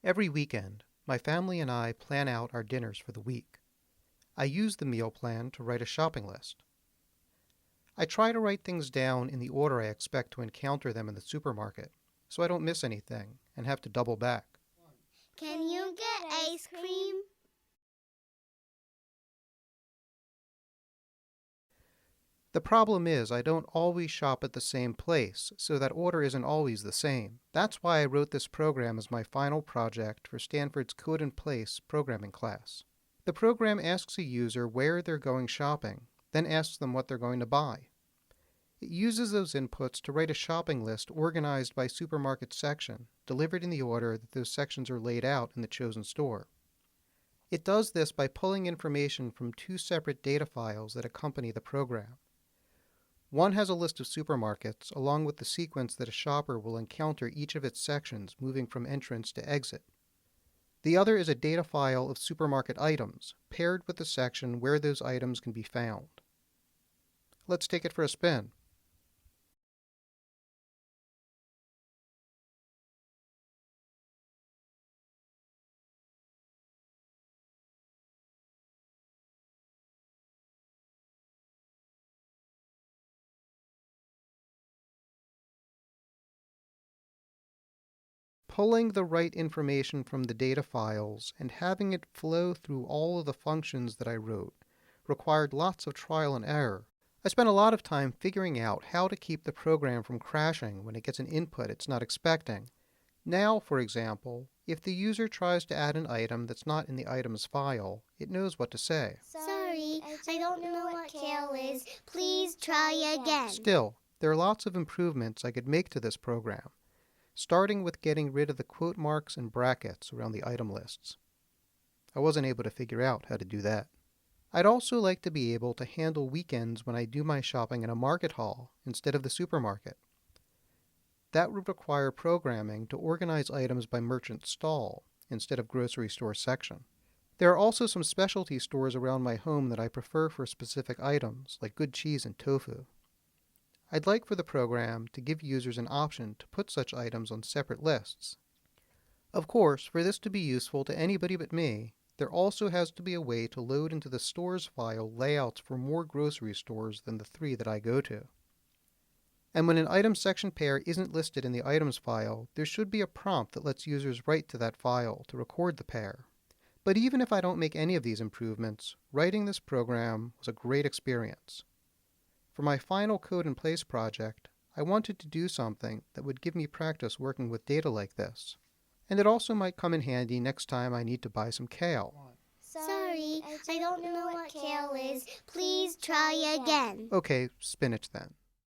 Every weekend, my family and I plan out our dinners for the week. I use the meal plan to write a shopping list. I try to write things down in the order I expect to encounter them in the supermarket, so I don't miss anything and have to double back. Can you get ice cream? The problem is I don't always shop at the same place, so that order isn't always the same. That's why I wrote this program as my final project for Stanford's Code and Place programming class. The program asks a user where they're going shopping, then asks them what they're going to buy. It uses those inputs to write a shopping list organized by supermarket section, delivered in the order that those sections are laid out in the chosen store. It does this by pulling information from two separate data files that accompany the program. One has a list of supermarkets, along with the sequence that a shopper will encounter each of its sections moving from entrance to exit. The other is a data file of supermarket items, paired with the section where those items can be found. Let's take it for a spin. Pulling the right information from the data files and having it flow through all of the functions that I wrote required lots of trial and error. I spent a lot of time figuring out how to keep the program from crashing when it gets an input it's not expecting. Now, for example, if the user tries to add an item that's not in the items file, it knows what to say. Sorry, I don't know what kale is. Please try again. Still, there are lots of improvements I could make to this program, starting with getting rid of the quote marks and brackets around the item lists. I wasn't able to figure out how to do that. I'd also like to be able to handle weekends when I do my shopping in a market hall instead of the supermarket. That would require programming to organize items by merchant stall instead of grocery store section. There are also some specialty stores around my home that I prefer for specific items, like good cheese and tofu. I'd like for the program to give users an option to put such items on separate lists. Of course, for this to be useful to anybody but me, there also has to be a way to load into the stores file layouts for more grocery stores than the 3 that I go to. And when an item section pair isn't listed in the items file, there should be a prompt that lets users write to that file to record the pair. But even if I don't make any of these improvements, writing this program was a great experience. For my final Code and Place project, I wanted to do something that would give me practice working with data like this. And it also might come in handy next time I need to buy some kale. Sorry, I don't know what kale is. Please try again. Okay, spinach then.